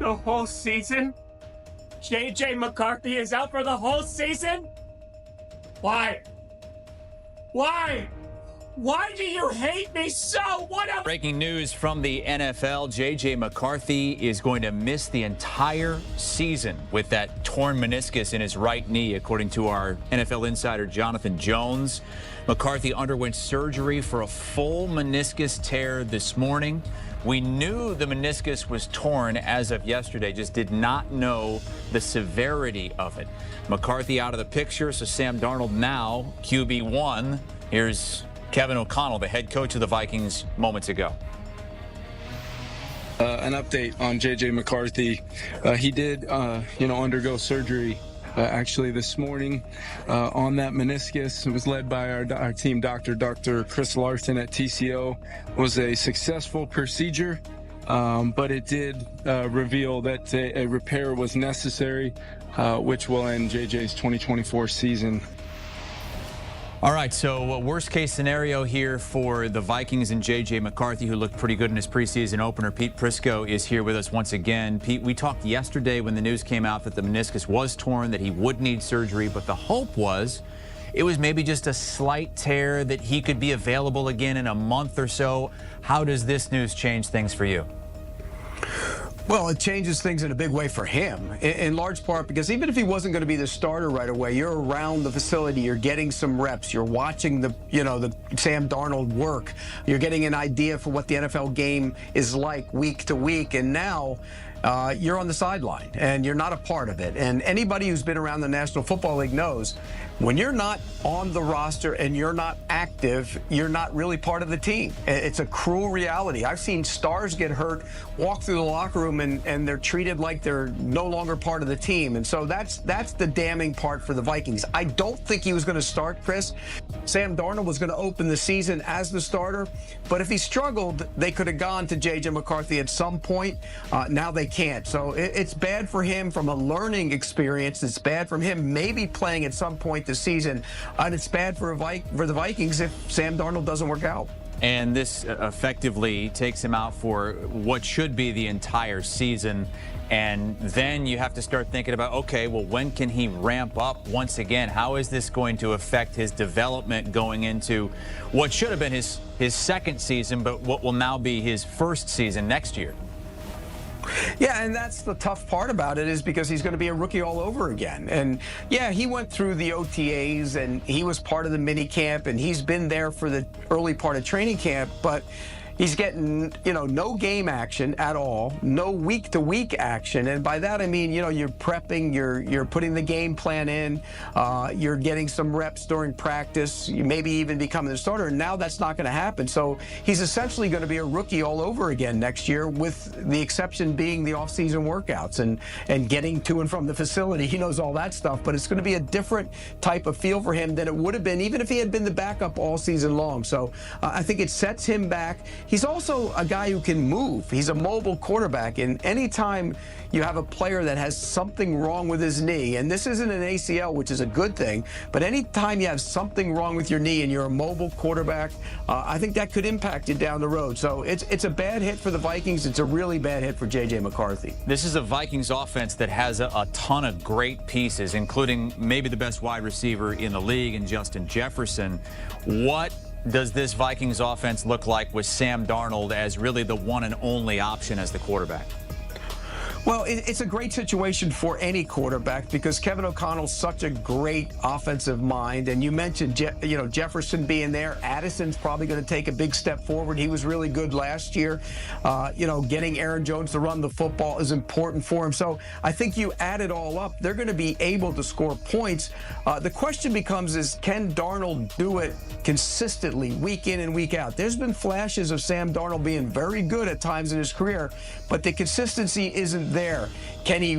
The whole season? JJMcCarthy is out for the whole season? Why? Why? Why do you hate me so? What a... Breaking news from the NFL. JJMcCarthy is going to miss the entire season with that torn meniscus in his right knee, according to our NFL insider Jonathan Jones. McCarthy underwent surgery for a full meniscus tear this morning. We knew the meniscus was torn as of yesterday, just did not know the severity of it. McCarthy out of the picture, so Sam Darnold now QB1. Here's Kevin O'Connell, the head coach of the Vikings, moments ago. An update on JJMcCarthy. He did, undergo surgery actually this morning on that meniscus. It was led by our team doctor, Dr. Chris Larson at TCO. It was a successful procedure, but it did reveal that a repair was necessary, which will end JJ's 2024 season. All right, so worst case scenario here for the Vikings and JJMcCarthy, who looked pretty good in his preseason opener. Pete Prisco is here with us once again. Pete, we talked yesterday when the news came out that the meniscus was torn, that he would need surgery, but the hope was it was maybe just a slight tear, that he could be available again in a month or so. How does this news change things for you? Well, it changes things in a big way for him, in large part because even if he wasn't going to be the starter right away, you're around the facility, you're getting some reps, you're watching the Sam Darnold work, you're getting an idea for what the NFL game is like week to week, and now you're on the sideline and you're not a part of it. And anybody who's been around the National Football League knows when you're not on the roster and you're not active, you're not really part of the team. It's a cruel reality. I've seen stars get hurt, walk through the locker room, and they're treated like they're no longer part of the team. And so that's the damning part for the Vikings. I don't think he was going to start, Chris. Sam Darnold was going to open the season as the starter, but if he struggled, they could have gone to JJMcCarthy at some point. Now they can't. So it's bad for him from a learning experience. It's bad for him maybe playing at some point this season, and it's bad for the Vikings if Sam Darnold doesn't work out. And this effectively takes him out for what should be the entire season. And then you have to start thinking about, okay, well, when can he ramp up once again? How is this going to affect his development going into what should have been his second season, but what will now be his first season next year? Yeah, and that's the tough part about it, is because he's going to be a rookie all over again. And yeah, he went through the OTAs and he was part of the mini camp and he's been there for the early part of training camp, but he's getting, no game action at all, no week-to-week action. And by that, I mean, you're prepping, you're putting the game plan in, you're getting some reps during practice, you maybe even becoming the starter. And now that's not going to happen. So he's essentially going to be a rookie all over again next year, with the exception being the off-season workouts and getting to and from the facility. He knows all that stuff, but it's going to be a different type of feel for him than it would have been even if he had been the backup all season long. So I think it sets him back. He's also a guy who can move. He's a mobile quarterback, and anytime you have a player that has something wrong with his knee, and this isn't an ACL, which is a good thing, but anytime you have something wrong with your knee and you're a mobile quarterback, I think that could impact you down the road. So it's a bad hit for the Vikings. It's a really bad hit for JJMcCarthy. This is a Vikings offense that has a ton of great pieces, including maybe the best wide receiver in the league in Justin Jefferson. What does this Vikings offense look like with Sam Darnold as really the one and only option as the quarterback? Well, it's a great situation for any quarterback because Kevin O'Connell's such a great offensive mind. And you mentioned, Jefferson being there. Addison's probably going to take a big step forward. He was really good last year. Getting Aaron Jones to run the football is important for him. So I think you add it all up, they're going to be able to score points. The question becomes can Darnold do it consistently week in and week out? There's been flashes of Sam Darnold being very good at times in his career, but the consistency isn't there. Can he,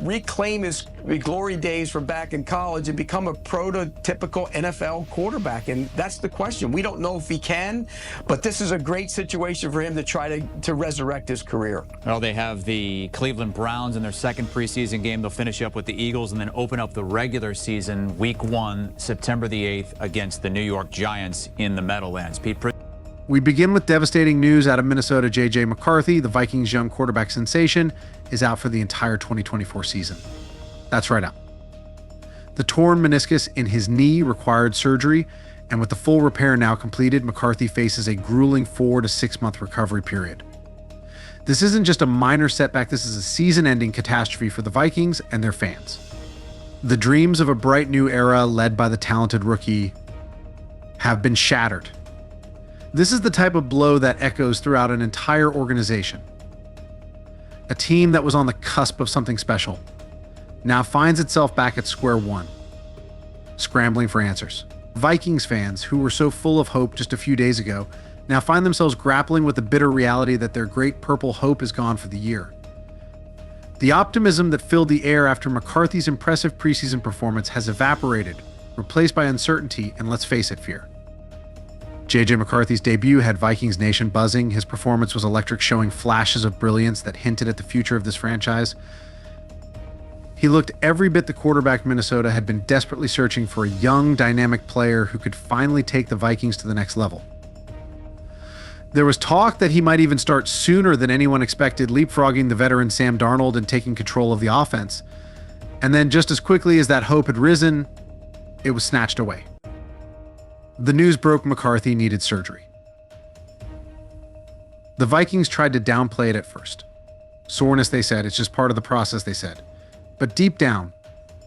reclaim his glory days from back in college and become a prototypical NFL quarterback? And that's the question. We don't know if he can, but this is a great situation for him to try to resurrect his career. Well, they have the Cleveland Browns in their second preseason game. They'll finish up with the Eagles and then open up the regular season week 1, September the 8th, against the New York Giants in the Meadowlands. Pete We begin with devastating news out of Minnesota. JJMcCarthy, the Vikings' young quarterback sensation, is out for the entire 2024 season. That's right out. The torn meniscus in his knee required surgery, and with the full repair now completed, McCarthy faces a grueling 4 to 6 month recovery period. This isn't just a minor setback, this is a season-ending catastrophe for the Vikings and their fans. The dreams of a bright new era led by the talented rookie have been shattered. This is the type of blow that echoes throughout an entire organization. A team that was on the cusp of something special now finds itself back at square one, scrambling for answers. Vikings fans, who were so full of hope just a few days ago, now find themselves grappling with the bitter reality that their great purple hope is gone for the year. The optimism that filled the air after McCarthy's impressive preseason performance has evaporated, replaced by uncertainty and, let's face it, fear. JJ McCarthy's debut had Vikings Nation buzzing. His performance was electric, showing flashes of brilliance that hinted at the future of this franchise. He looked every bit the quarterback Minnesota had been desperately searching for, a young, dynamic player who could finally take the Vikings to the next level. There was talk that he might even start sooner than anyone expected, leapfrogging the veteran Sam Darnold and taking control of the offense. And then just as quickly as that hope had risen, it was snatched away. The news broke McCarthy needed surgery. The Vikings tried to downplay it at first. Soreness, they said, it's just part of the process, they said. But deep down,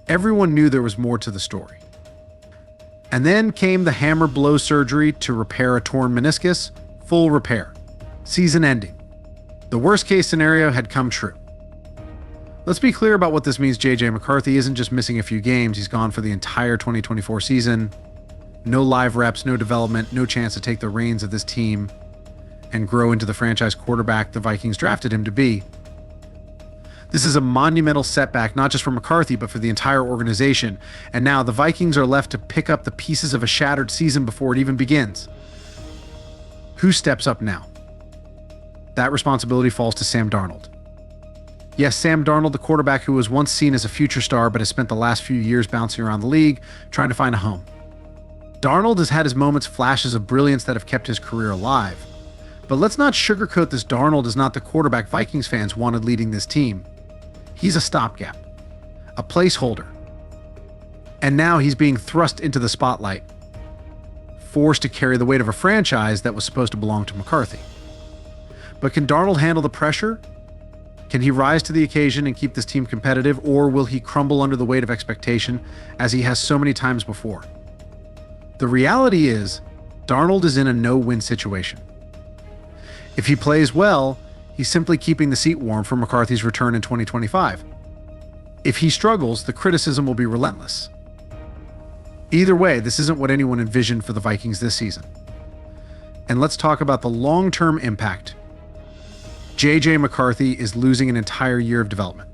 everyone knew there was more to the story. And then came the hammer blow surgery to repair a torn meniscus, full repair, season ending. The worst case scenario had come true. Let's be clear about what this means. JJ McCarthy isn't just missing a few games, he's gone for the entire 2024 season. No live reps, no development, no chance to take the reins of this team and grow into the franchise quarterback the Vikings drafted him to be. This is a monumental setback, not just for McCarthy, but for the entire organization. And now the Vikings are left to pick up the pieces of a shattered season before it even begins. Who steps up now? That responsibility falls to Sam Darnold. Yes, Sam Darnold, the quarterback who was once seen as a future star, but has spent the last few years bouncing around the league, trying to find a home. Darnold has had his moments, flashes of brilliance that have kept his career alive. But let's not sugarcoat this. Darnold is not the quarterback Vikings fans wanted leading this team. He's a stopgap, a placeholder. And now he's being thrust into the spotlight, forced to carry the weight of a franchise that was supposed to belong to McCarthy. But can Darnold handle the pressure? Can he rise to the occasion and keep this team competitive, or will he crumble under the weight of expectation as he has so many times before? The reality is, Darnold is in a no-win situation. If he plays well, he's simply keeping the seat warm for McCarthy's return in 2025. If he struggles, the criticism will be relentless. Either way, this isn't what anyone envisioned for the Vikings this season. And let's talk about the long-term impact. JJ McCarthy is losing an entire year of development.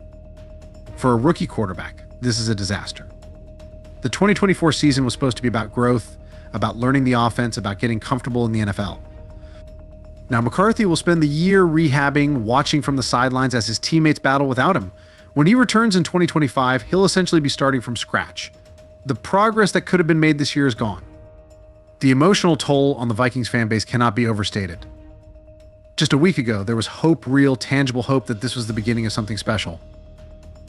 For a rookie quarterback, this is a disaster. The 2024 season was supposed to be about growth, about learning the offense, about getting comfortable in the NFL. Now, McCarthy will spend the year rehabbing, watching from the sidelines as his teammates battle without him. When he returns in 2025, he'll essentially be starting from scratch. The progress that could have been made this year is gone. The emotional toll on the Vikings fan base cannot be overstated. Just a week ago, there was hope, real, tangible hope that this was the beginning of something special.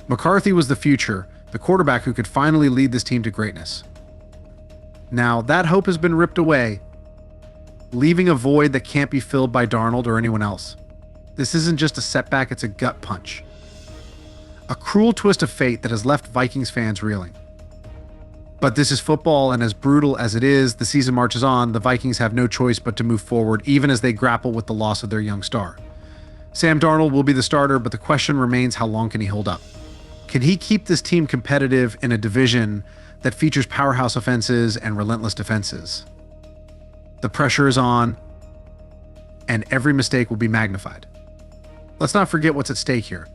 McCarthy was the future, the quarterback who could finally lead this team to greatness. Now, that hope has been ripped away, leaving a void that can't be filled by Darnold or anyone else. This isn't just a setback, it's a gut punch. A cruel twist of fate that has left Vikings fans reeling. But this is football, and as brutal as it is, the season marches on. The Vikings have no choice but to move forward, even as they grapple with the loss of their young star. Sam Darnold will be the starter, but the question remains, how long can he hold up? Can he keep this team competitive in a division that features powerhouse offenses and relentless defenses? The pressure is on, and every mistake will be magnified. Let's not forget what's at stake here.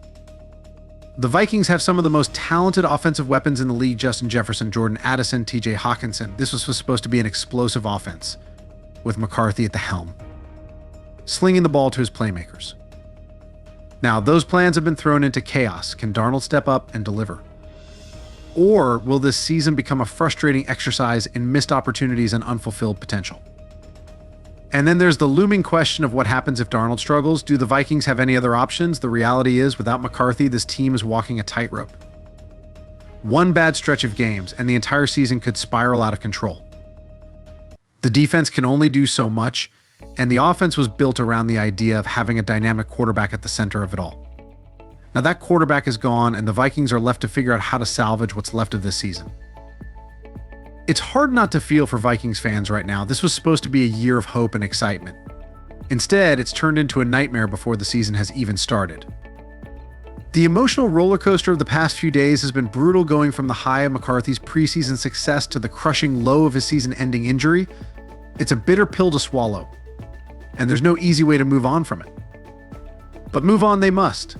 The Vikings have some of the most talented offensive weapons in the league: Justin Jefferson, Jordan Addison, TJ Hawkinson. This was supposed to be an explosive offense, with McCarthy at the helm, slinging the ball to his playmakers. Now, those plans have been thrown into chaos. Can Darnold step up and deliver? Or will this season become a frustrating exercise in missed opportunities and unfulfilled potential? And then there's the looming question of what happens if Darnold struggles. Do the Vikings have any other options? The reality is, without McCarthy, this team is walking a tightrope. One bad stretch of games, and the entire season could spiral out of control. The defense can only do so much, and the offense was built around the idea of having a dynamic quarterback at the center of it all. Now that quarterback is gone, and the Vikings are left to figure out how to salvage what's left of this season. It's hard not to feel for Vikings fans right now. This was supposed to be a year of hope and excitement. Instead, it's turned into a nightmare before the season has even started. The emotional roller coaster of the past few days has been brutal, going from the high of McCarthy's preseason success to the crushing low of his season-ending injury. It's a bitter pill to swallow, and there's no easy way to move on from it. But move on they must.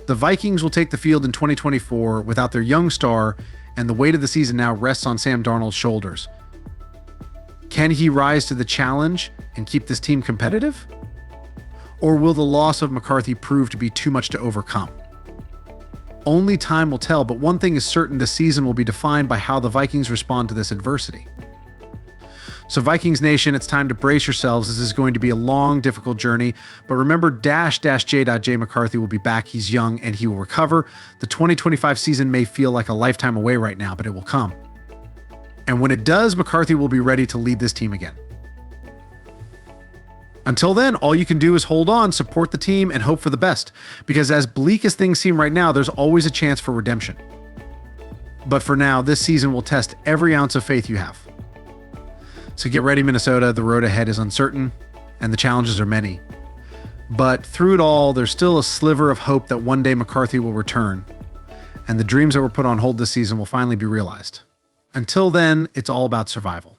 The Vikings will take the field in 2024 without their young star, and the weight of the season now rests on Sam Darnold's shoulders. Can he rise to the challenge and keep this team competitive? Or will the loss of McCarthy prove to be too much to overcome? Only time will tell, but one thing is certain: the season will be defined by how the Vikings respond to this adversity. So Vikings Nation, it's time to brace yourselves. This is going to be a long, difficult journey. But remember, _J.J.McCarthy will be back. He's young and he will recover. The 2025 season may feel like a lifetime away right now, but it will come. And when it does, McCarthy will be ready to lead this team again. Until then, all you can do is hold on, support the team, and hope for the best. Because as bleak as things seem right now, there's always a chance for redemption. But for now, this season will test every ounce of faith you have. So get ready, Minnesota. The road ahead is uncertain, and the challenges are many. But through it all, there's still a sliver of hope that one day McCarthy will return, and the dreams that were put on hold this season will finally be realized. Until then, it's all about survival.